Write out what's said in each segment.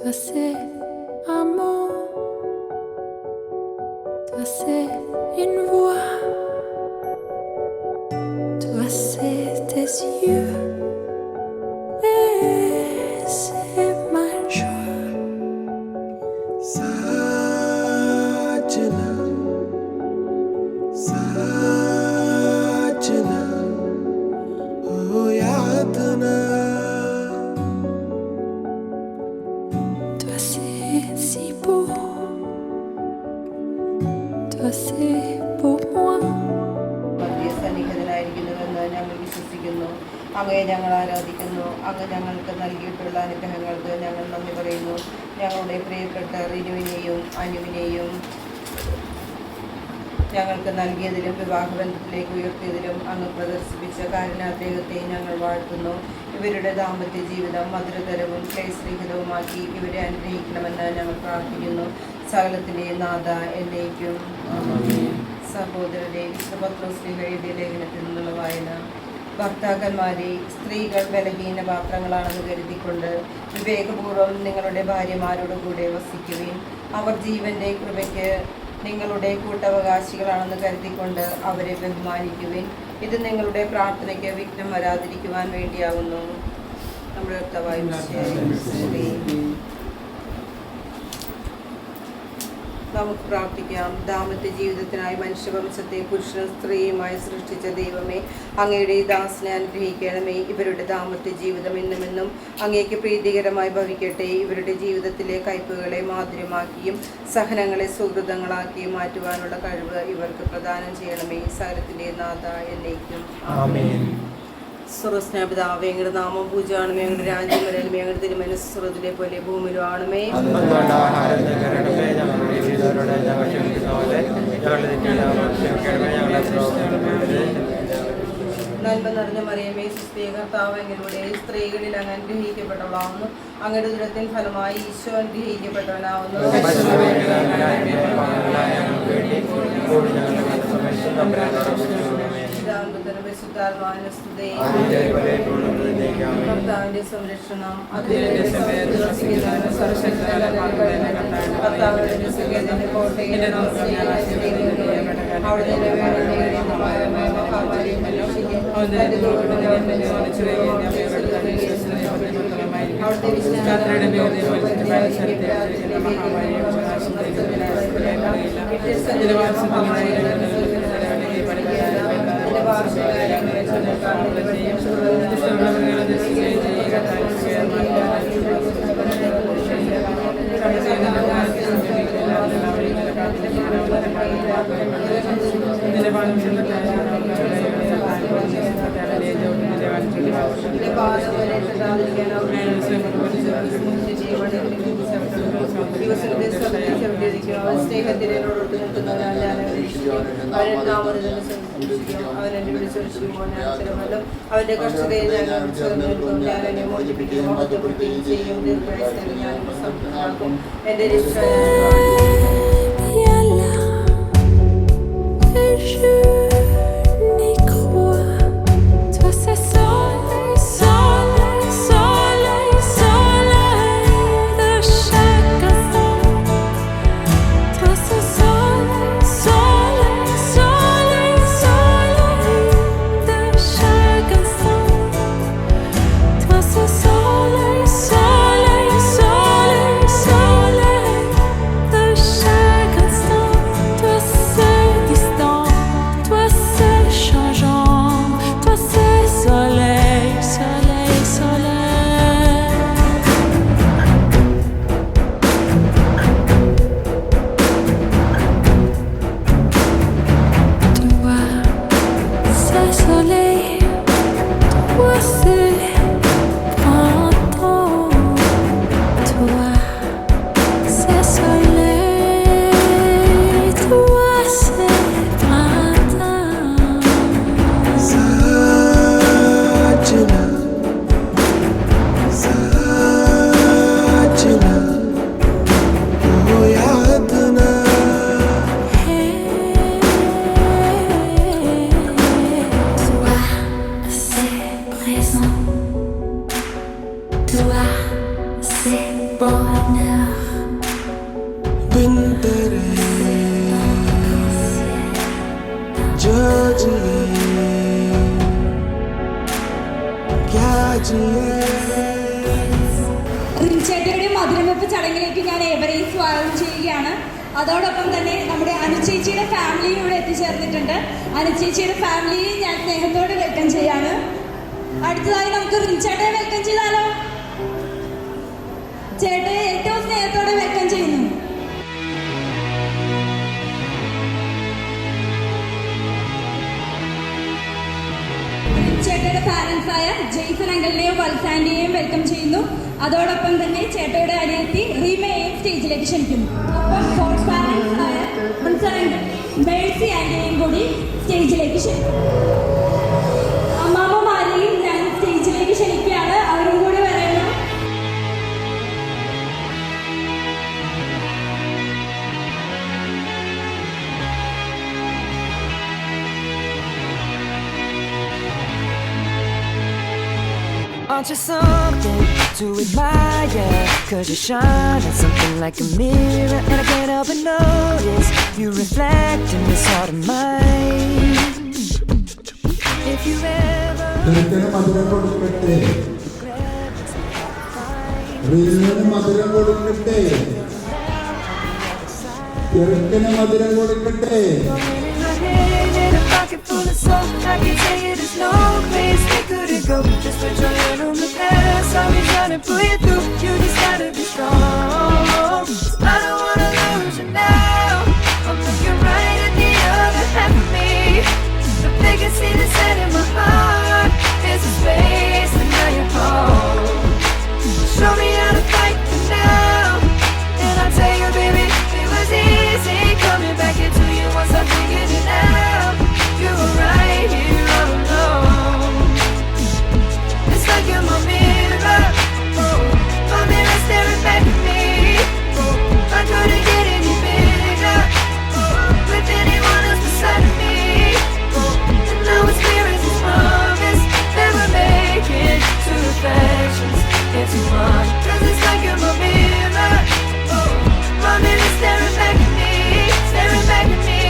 Toi c'est amour, toi c'est une voix, toi c'est tes yeux et c'est ma joie. Sajna, Sajna, oh yaadna. Toi c'est si beau, toi c'est pour moi. സന്നിഹിതനായിരിക്കുന്നുവെന്ന് ഞങ്ങൾ വിശ്വസിക്കുന്നു. അങ്ങയെ ഞങ്ങൾ ആരാധിക്കുന്നു. അങ്ങ് ഞങ്ങൾക്ക് നൽകിയിട്ടുള്ള അനുഗ്രഹങ്ങൾക്ക് ഞങ്ങൾ നന്ദി പറയുന്നു. ഞങ്ങളുടെ പ്രിയപ്പെട്ട റിനുവിനെയും അനുവിനെയും ഞങ്ങൾക്ക് നൽകിയതിലും വിവാഹബന്ധത്തിലേക്ക് ഉയർത്തിയതിലും അങ്ങ് പ്രദർശിപ്പിച്ച കാരുണ്യാദ്ദേഹത്തെ ഞങ്ങൾ വാഴ്ത്തുന്നു. ഇവരുടെ ദാമ്പത്യ ജീവിതം മധുരതരവും ക്ലേശരഹിതവുമാക്കി ഇവരെ അനുഗ്രഹിക്കണമെന്ന് ഞങ്ങൾ പ്രാർത്ഥിക്കുന്നു. സകലത്തിൻ്റെയും നാഥ എന്നേക്കും. സഹോദരരെ, വിശുദ്ധ പത്രോസ് എഴുതിയ ലേഖനത്തിൽ നിന്നുള്ള വായന. ഭർത്താക്കന്മാരെ, സ്ത്രീകൾ ബലഹീന പാത്രങ്ങളാണെന്ന് കരുതിക്കൊണ്ട് വിവേകപൂർവ്വം നിങ്ങളുടെ ഭാര്യമാരോട് കൂടെ വസിക്കുവിൻ. അവർ ജീവന്റെ കൃപയ്ക്ക് നിങ്ങളുടെ കൂട്ടവകാശികളാണെന്ന് കരുതിക്കൊണ്ട് അവരെ ബഹുമാനിക്കുവിൻ. ഇത് നിങ്ങളുടെ പ്രാർത്ഥനയ്ക്ക് വിഘ്നം വരാതിരിക്കുവാൻ വേണ്ടിയാകുന്നു. നമ്മുടെ കർത്താവായ നമുക്ക് പ്രാർത്ഥിക്കാം. ദാമ്പത്യ ജീവിതത്തിനായി മനുഷ്യവംശത്തെ പുരുഷനും സ്ത്രീയുമായി സൃഷ്ടിച്ച ദൈവമേ, അങ്ങയുടെ ഈ ദാസനെ അനുഗ്രഹിക്കണമേ. ഇവരുടെ ദാമ്പത്യ ജീവിതം എന്നുമെന്നും അങ്ങേക്ക് പ്രീതികരമായി ഭവിക്കട്ടെ. ഇവരുടെ ജീവിതത്തിലെ കയ്പുകളെ മാധുര്യമാക്കിയും സഹനങ്ങളെ സുഹൃതങ്ങളാക്കിയും മാറ്റുവാനുള്ള കഴിവ് ഇവർക്ക് പ്രദാനം ചെയ്യണമേ. സകലത്തിൻ്റെ നാഥ എന്നേക്കും. സ്വർഗസ്നേഹപിതാവേ, ഞങ്ങളുടെ നാമം പൂജയാണമേ. ഞങ്ങളുടെ രാജ്യം വരണമേ. ഞങ്ങളുടെ തിരുമനസ്സ് സ്വർഗ്ഗത്തിലെ പോലെ ഭൂമിയിലും ആണമേ. നന്മ നിറഞ്ഞ മറിയമേ, സുസ്ഥിയ കർത്താവ് എങ്കിലൂടെ സ്ത്രീകളിൽ അങ്ങ് അനുഗ്രഹിക്കപ്പെട്ടവളാവുന്നു. അങ്ങയുടെ ദുരത്തിൻ ഫലമായി ഈശോ അനുഗ്രഹിക്കപ്പെട്ടവനാവുന്നു. കർത്താവിന്റെ സംരക്ഷണം സ്നേഹത്തിനോട് അവനെന്നെ വിളിച്ചൊഴിച്ചുമ്പോൾ ഞാൻ സ്ഥിരമല്ലോ. അവന്റെ കഷ്ടതയെ ഞാൻ ചേർന്നെടുക്കും. ഞാൻ എന്നെ മോചിപ്പിക്കും. മഹത്വപ്പെടുത്തുകയും ചെയ്യും. ദീർഘായുസ്സോടെ ഞാൻ സംതൃപ്തനാക്കും. എന്റെ രക്ഷ The bonheur. बिन तेरे जो जिए क्या जिए റിൻചേട്ടയുടെ മധുരവെപ്പ് ചടങ്ങിലേക്ക് ഞാൻ ഏവരെയും സ്വാഗതം ചെയ്യുകയാണ്. അതോടൊപ്പം തന്നെ നമ്മുടെ അനുചേച്ചിയുടെ ഫാമിലിയും ഇവിടെ എത്തിച്ചേർന്നിട്ടുണ്ട്. അനുചേച്ചിയുടെ ഫാമിലിയെ ഞാൻ സ്നേഹത്തോടെ വെൽക്കം ചെയ്യാണ്. അടുത്തതായി നമുക്ക് റിൻചേട്ടയെ വെൽക്കം ചെയ്താലോ? ചേട്ടയെ ഏറ്റവും സ്നേഹത്തോടെ വെൽക്കം ചെയ്യുന്നു. ചേട്ടയുടെ പാരൻസായ ജെയ്സൺ അങ്കിളിനെയും വത്സാന്റെയും വെൽക്കം ചെയ്യുന്നു. അതോടൊപ്പം തന്നെ ചേട്ടയുടെ അനിയത്തി റീമയെയും സ്റ്റേജിലേക്ക് ക്ഷണിക്കുന്നു. ഒപ്പം ഫോർത്ത് പാരൻസായ മേഴ്സി ആന്റിയെയും കൂടി സ്റ്റേജിലേക്ക് ക്ഷണിക്കുന്നു. അമ്മാമ്മമാരെയും ഞാൻ സ്റ്റേജിലേക്ക് ക്ഷണിക്കുകയാണ്. അവരും കൂടി വരണം. Aren't you something to admire? 'Cause you shine at something like a mirror, and I can't help but notice you reflect in this heart of mine. If you ever മധുരം കൊടുക്കട്ടെ, റിനുവിന് മധുരം കൊടുക്കട്ടെ, ചെറുക്കന് മധുരം കൊടുക്കട്ടെ. in a pocket full of soap, I can tell you there's no place we couldn't go. Just put your hand on the past, I'll be trying to pull you through. You just gotta be strong. I don't wanna lose you now. I'm looking right at the other half of me, but they can see the set in my heart. There's a space and now you're home. Show me how to fight for now, and I'll tell you, baby, it was easy coming back into you once I figured it out. You were right here all alone. It's like you're my mirror, oh, my mirror staring back at me. Oh, I couldn't get any bigger, oh, with anyone else beside of me. Oh, and now it's clear as this promise that we're making two reflections into one. 'Cause it's like you're my mirror, oh, my mirror staring back at me, staring back at me.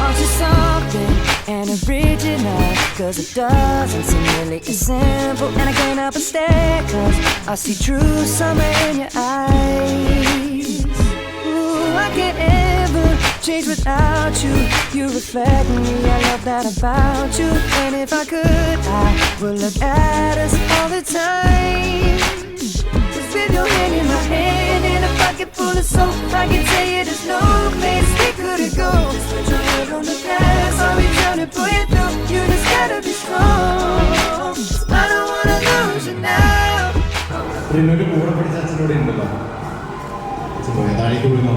Aren't you something and original? 'Cause it doesn't seem really as simple, and I can't help but stare, 'cause I see true summer in your eyes. Ooh, I can't ever change without you. You reflect me, I love that about you. And if I could, I would look at us all the time. Just with your hand in my hand, in a pocket full of soap, I can tell you there's no place we couldn't go. Just put your head on the past, I'll be trying to pull you through. You just gotta be strong. I don't wanna lose you now. റിനുവിന്റെ കൂടെ പഠിച്ച അച്ഛനോട് ഉണ്ടല്ലോ, അച്ഛൻ പോയ താഴേക്ക് വിടുന്നു.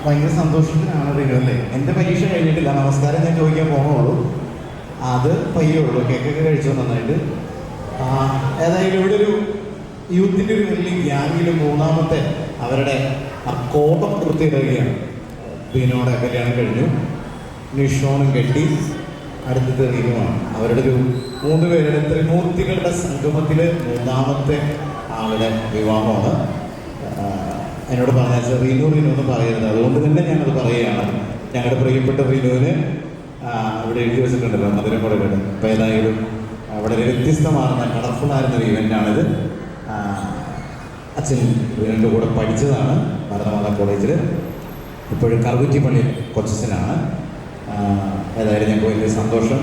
ഭയങ്കര സന്തോഷത്തിനാണ് റിനു അല്ലേ. എൻ്റെ പരീക്ഷ കഴിഞ്ഞിട്ടില്ല, നമസ്കാരം ഞാൻ ചോദിക്കാൻ പോകുന്നുള്ളൂ. അത് പയ്യുള്ളൂ, കേക്കൊക്കെ കഴിച്ചു നന്നായിട്ട്. ഏതായാലും ഇവിടെ ഒരു യൂത്തിൻ്റെ ഒരു വലിയ ഗ്യാങ്ങിൽ മൂന്നാമത്തെ അവരുടെ കോപം വൃത്തിയിടുകയാണ്. റിനുവിടെ കല്യാണം കഴിഞ്ഞു, നിഷോണും കെട്ടി, അടുത്തത് റിനുവാണ്. അവരുടെ ഒരു 3 പേരുടെ ത്രിമൂർത്തികളുടെ സംഗമത്തിൽ മൂന്നാമത്തെ ആളുടെ വിവാഹമാണ്. എന്നോട് പറഞ്ഞാൽ റിനു എന്ന് പറയരുത്, അതുകൊണ്ട് തന്നെ ഞാനത് പറയുകയാണ്. ഞങ്ങളുടെ പ്രിയപ്പെട്ട റിനുവിന് ഇവിടെ എഴുതി വെച്ചിട്ടുണ്ടല്ലോ മധുരം കൊടുക്കട്ടെ. അപ്പോൾ ഏതായാലും വളരെ വ്യത്യസ്തമാർന്ന കളർഫുള്ളായിരുന്ന ഒരു ഇവൻ്റാണിത്. അച്ഛൻ റിനുവിൻ്റെ കൂടെ പഠിച്ചതാണ് ഭാരതമാതാ കോളേജിൽ, ഇപ്പോഴും കറുകുറ്റിപ്പള്ളി കൊച്ചച്ഛനാണ്. ഏതായാലും ഞങ്ങൾക്ക് വലിയ സന്തോഷം.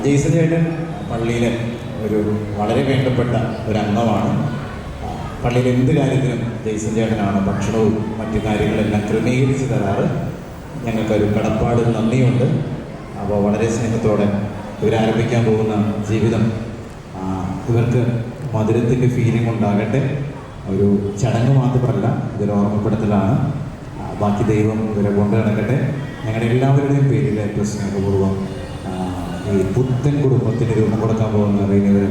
ജെയ്സൺ ചേട്ടൻ പള്ളിയിലെ ഒരു വളരെ വേണ്ടപ്പെട്ട ഒരു അംഗമാണ്. പള്ളിയിൽ എന്ത് കാര്യത്തിനും ജെയ്സൺ ചേട്ടനാണ് ഭക്ഷണവും മറ്റു കാര്യങ്ങളെല്ലാം ക്രമീകരിച്ച് തരാറ്. ഞങ്ങൾക്കൊരു കടപ്പാട് നന്ദിയുണ്ട്. അപ്പോൾ വളരെ സ്നേഹത്തോടെ ഇവരാരംഭിക്കാൻ പോകുന്ന ജീവിതം ഇവർക്ക് മധുരത്തിൻ്റെ ഫീലിംഗ് ഉണ്ടാകട്ടെ. ഒരു ചടങ്ങ് മാത്രമല്ല, ഇതൊരു ഓർമ്മപ്പെടുത്തലാണ്. ബാക്കി ദൈവം ഇവരെ കൊണ്ട് നടക്കട്ടെ. ഞങ്ങളുടെ എല്ലാവരുടെയും പേരിൽ ഏറ്റവും സ്നേഹപൂർവ്വം ഈ പുത്തൻ കുടുംബത്തിന് രൂപം കൊടുക്കാൻ പോകുന്ന റിനുവിന്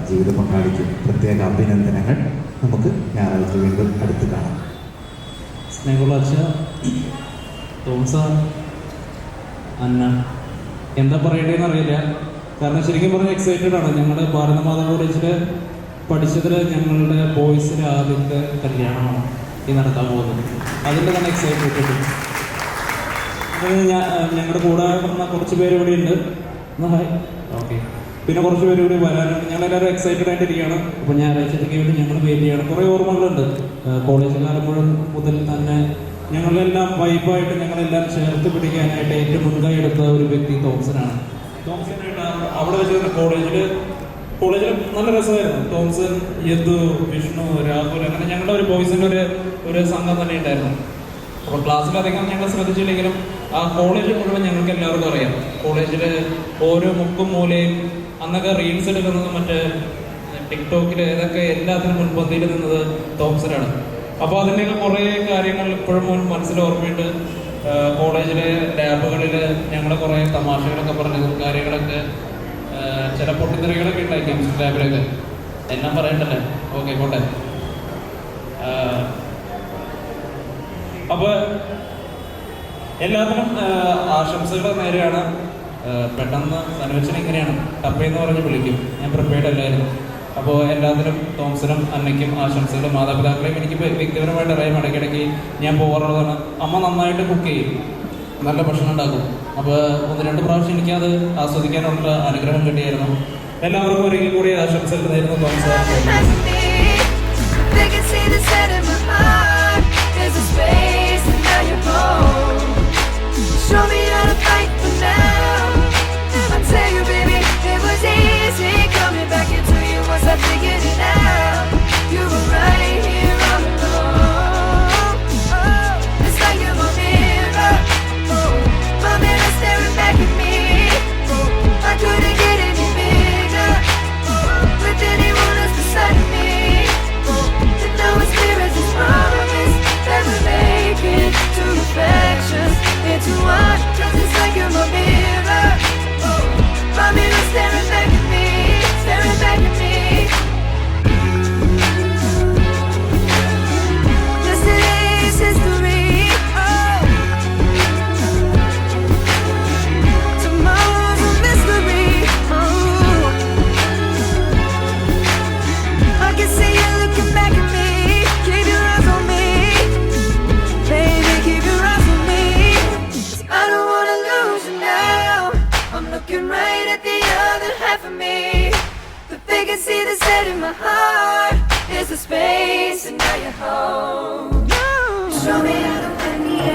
ജീവിത പങ്കാളിക്ക് പ്രത്യേക അഭിനന്ദനങ്ങൾ. നമുക്ക് ഞായറാഴ്ച വീണ്ടും അടുത്ത് കാണാം. സ്നേഹമുള്ള അച്ഛ, തോമസ, അന്ന, എന്താ പറയേണ്ടതെന്ന് അറിയില്ല. കാരണം ശരിക്കും പറഞ്ഞാൽ എക്സൈറ്റഡ് ആണ്. ഞങ്ങൾ ഭാരതമാതാ കോളേജിൽ പഠിച്ചതിൽ ഞങ്ങളുടെ ബോയ്സിൻ്റെ ആദ്യത്തെ കല്യാണമാണ് ഈ നടത്താൻ പോകുന്നത്. അതിൻ്റെ തന്നെ എക്സൈറ്റഡ്. ഞങ്ങളുടെ കൂടെ പറഞ്ഞ കുറച്ച് പേര് ഇവിടെ ഉണ്ട്. ഹായ്. ഓക്കെ. പിന്നെ കുറച്ച് പേര് കൂടി വരാനുണ്ട്. ഞങ്ങളെല്ലാവരും എക്സൈറ്റഡ് ആയിട്ടിരിക്കുകയാണ്. അപ്പോൾ ഞായറാഴ്ചത്തേക്ക് വേണ്ടി ഞങ്ങൾ വെയിറ്റ് ചെയ്യണം. കുറേ ഓർമ്മകളുണ്ട്. കോളേജ് കാലം മുതൽ തന്നെ ഞങ്ങളെല്ലാം വൈബായിട്ട് ഞങ്ങളെല്ലാം ചേർത്ത് പിടിക്കാനായിട്ട് ഏറ്റവും മുൻകൈ എടുത്ത ഒരു വ്യക്തി തോംസനാണ്. തോംസനായിട്ട് അവിടെ വെച്ച് കോളേജിൽ നല്ല രസമായിരുന്നു. തോംസൺ, യദു, വിഷ്ണു, രാഹുൽ, അങ്ങനെ ഞങ്ങളുടെ ഒരു ബോയ്സിൻ്റെ ഒരു സംഘം തന്നെ ഉണ്ടായിരുന്നു. അപ്പോൾ ക്ലാസ്സിലധികം ഞങ്ങൾ ശ്രദ്ധിച്ചില്ലെങ്കിലും ആ കോളേജ് മുഴുവൻ ഞങ്ങൾക്ക് എല്ലാവർക്കും അറിയാം. കോളേജിൽ ഓരോ മുക്കും മൂലയും അന്നൊക്കെ റീൽസ് എടുക്കുന്നത് മറ്റേ ടിക്ടോക്കിൽ ഇതൊക്കെ എല്ലാത്തിനും മുൻപന്തിയിൽ നിന്നത് തോംസനാണ്. അപ്പോൾ അതിൻ്റെയൊക്കെ കുറേ കാര്യങ്ങൾ ഇപ്പോഴും മനസ്സിൽ ഓർമ്മയുണ്ട്. കോളേജിലെ ലാബുകളിൽ ഞങ്ങൾ കുറേ തമാശകളൊക്കെ പറഞ്ഞതും കാര്യങ്ങളൊക്കെ ചില പൊട്ടിത്തെറികളൊക്കെ ഉണ്ടായി കെമിസ്ട്രി ലാബിലൊക്കെ. എല്ലാം പറയണ്ടല്ലേ? ഓക്കെ, പോട്ടെ. അപ്പോൾ എല്ലാത്തിനും ആശംസകൾ നേരെയാണ്. പെട്ടെന്ന് സനുവച്ചൻ ഇങ്ങനെയാണ് ടപ്പയെന്ന് പറഞ്ഞ് വിളിക്കും. ഞാൻ പ്രിപ്പയർഡ് അല്ലായിരുന്നു. അപ്പോൾ എല്ലാത്തിനും തോംസനും അന്നയ്ക്കും ആശംസകളും. മാതാപിതാക്കളെയും എനിക്ക് വ്യക്തിപരമായിട്ട് അറിയാം. ഇടയ്ക്കിടയ്ക്ക് ഞാൻ പോകാറുള്ളതാണ്. അമ്മ നന്നായിട്ട് കുക്ക് ചെയ്യും, നല്ല ഭക്ഷണം ഉണ്ടാക്കും. അപ്പോൾ 1-2 പ്രാവശ്യം എനിക്കത് ആസ്വദിക്കാനുള്ള അനുഗ്രഹം കിട്ടിയായിരുന്നു. എല്ലാവർക്കും ഒരിക്കൽ കൂടി ആശംസകൾ നേരുന്നു. തോംസ show me how to fight for now. I tell you, baby, it was easy coming back into you once I figured it out. You were right here all along. Oh, it's like you're my mirror. Oh, my mirror staring back at me. Oh, I couldn't get any bigger. Oh, with anyone else beside me. Oh, and now it's clear as this promise that we're making two reflections into one. 'Cause it's like you're my mirror. Oh, my mirror staring back at me, staring back at me. Yesterday's history. Oh, tomorrow's a mystery. Oh, I can see you looking back at me. Keep your eyes on me, baby, keep your eyes on me. I don't wanna lose you now. I'm looking right at the other half of me. The vacancy that's set in my heart is the space, and now you're home. Show me how to win the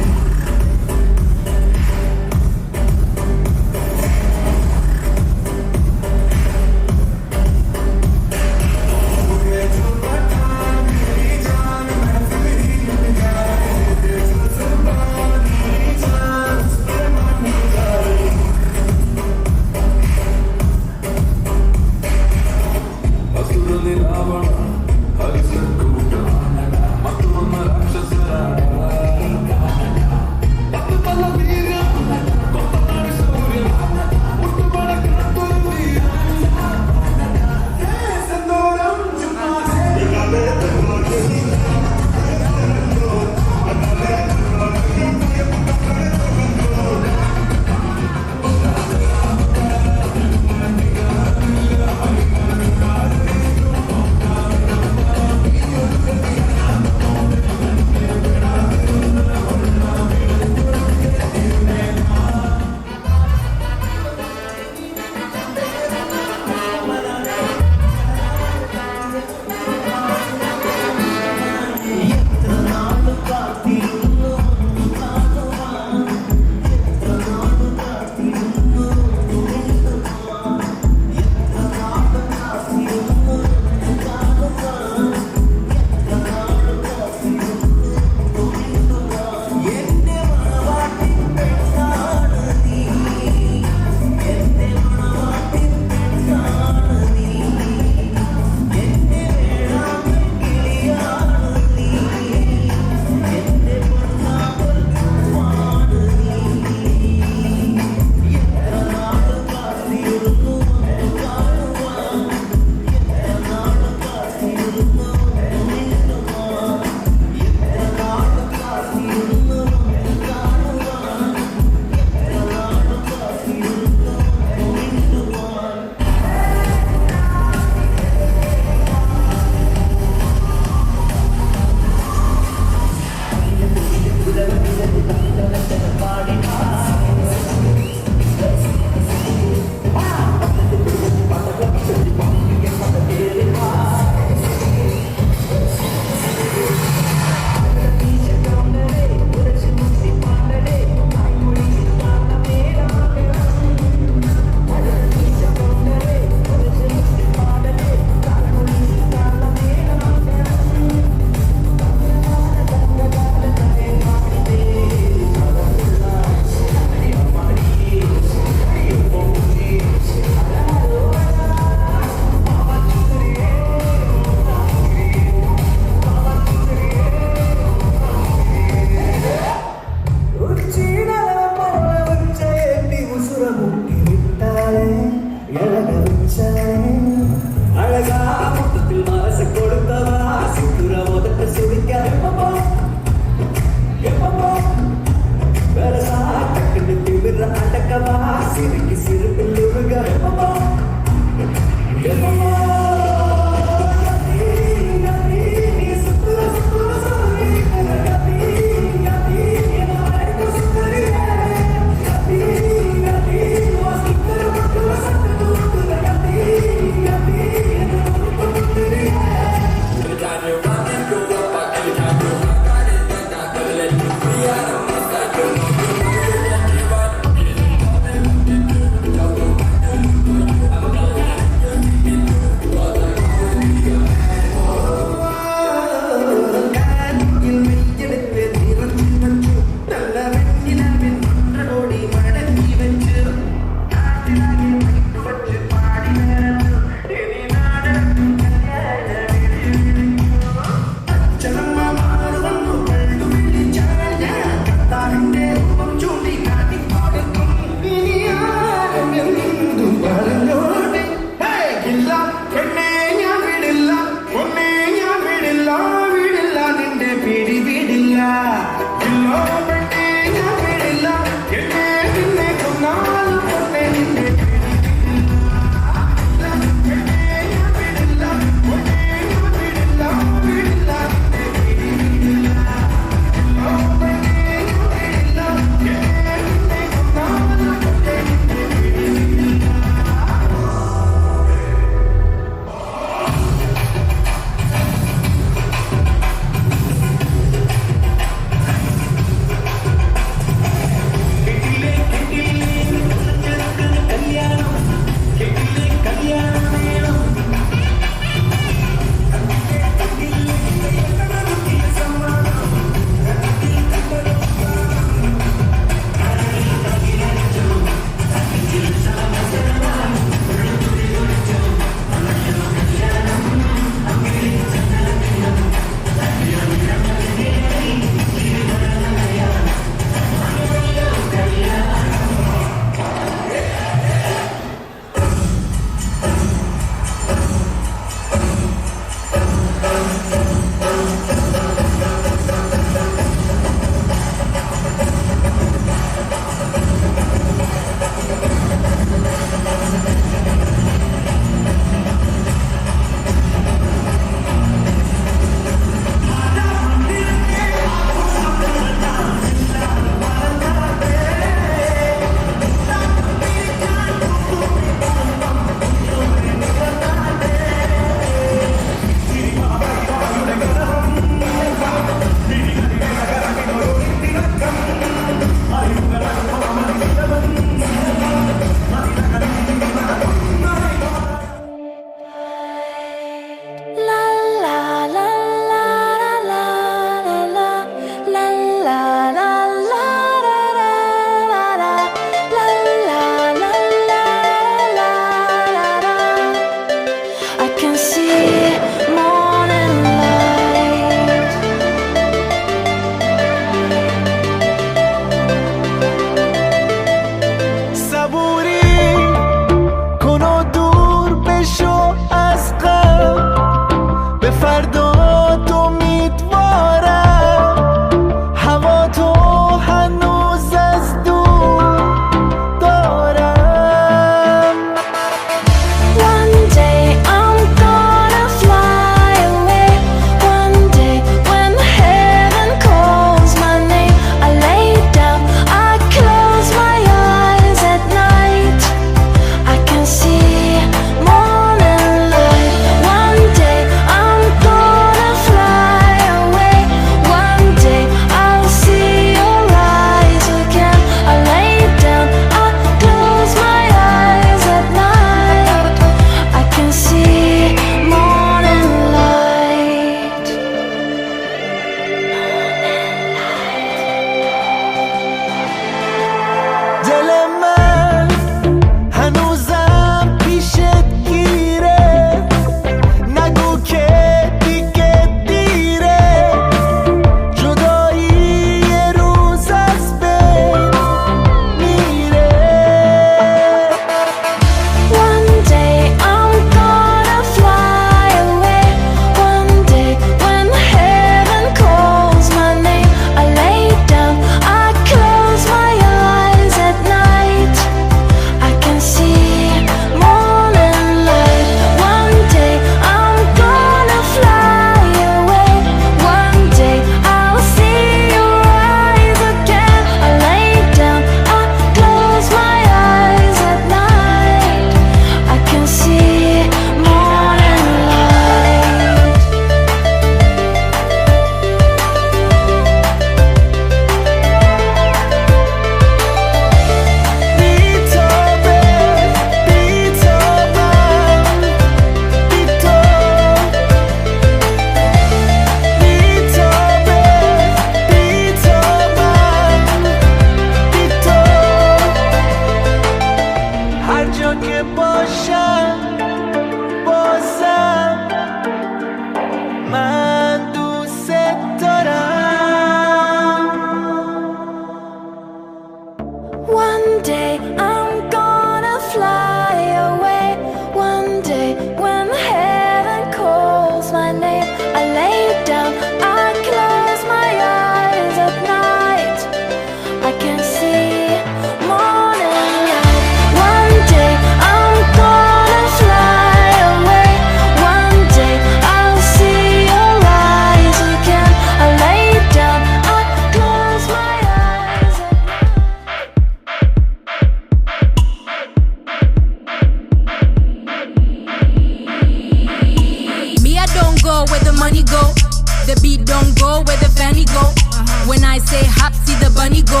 say hop, see the bunny go.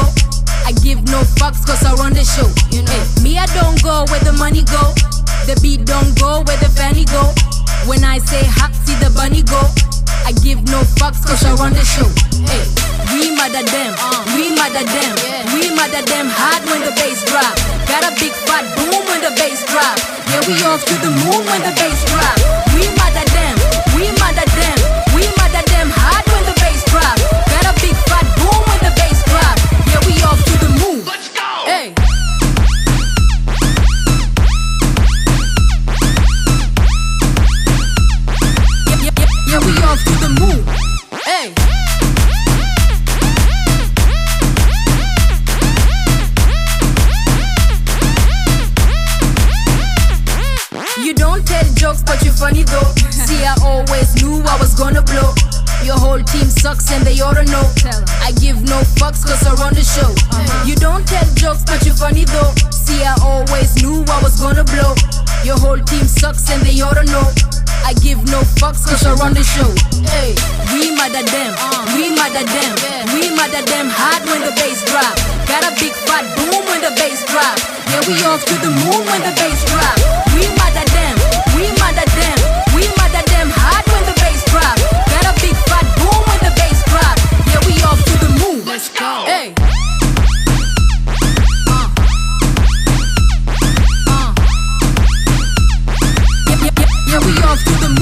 I give no fucks cause I run the show. You know, me I don't go where the money go. The beat don't go where the fanny go. When I say hop, see the bunny go. I give no fucks cause I run the show. Hey, we mad at them, we mad at them, we mad at them hard when the bass drop. Got a big fat boom when the bass drop. Yeah, we off to the moon when the bass drop. We mad at them, we mad at them, we mad at them hard when the bass drop. Got a big fat boom when the bass drop. Yeah, we off to the moon. Let's go. Hey. Yeah, we off to the moon. Hey. You don't tell jokes, but you're funny though. See, I always knew I was gonna blow. Your whole team sucks and they oughta know. I give no fucks cause I run the show. You don't tell jokes, but you're funny though. See, I always knew I was gonna blow. Your whole team sucks and they oughta know. I give no fucks cause I run the show. Hey, we mad at them, we mad at them, we mad at them hard when the bass drop. Got a big fat boom when the bass drop. Yeah, we off to the moon when the bass drop. We mad at them, we mad at them, we mad at them hard when the bass drop. Got a big fat boom when the bass drop. Yeah, we off to the moon. Let's go. Hey. Yeah, we off to the moon.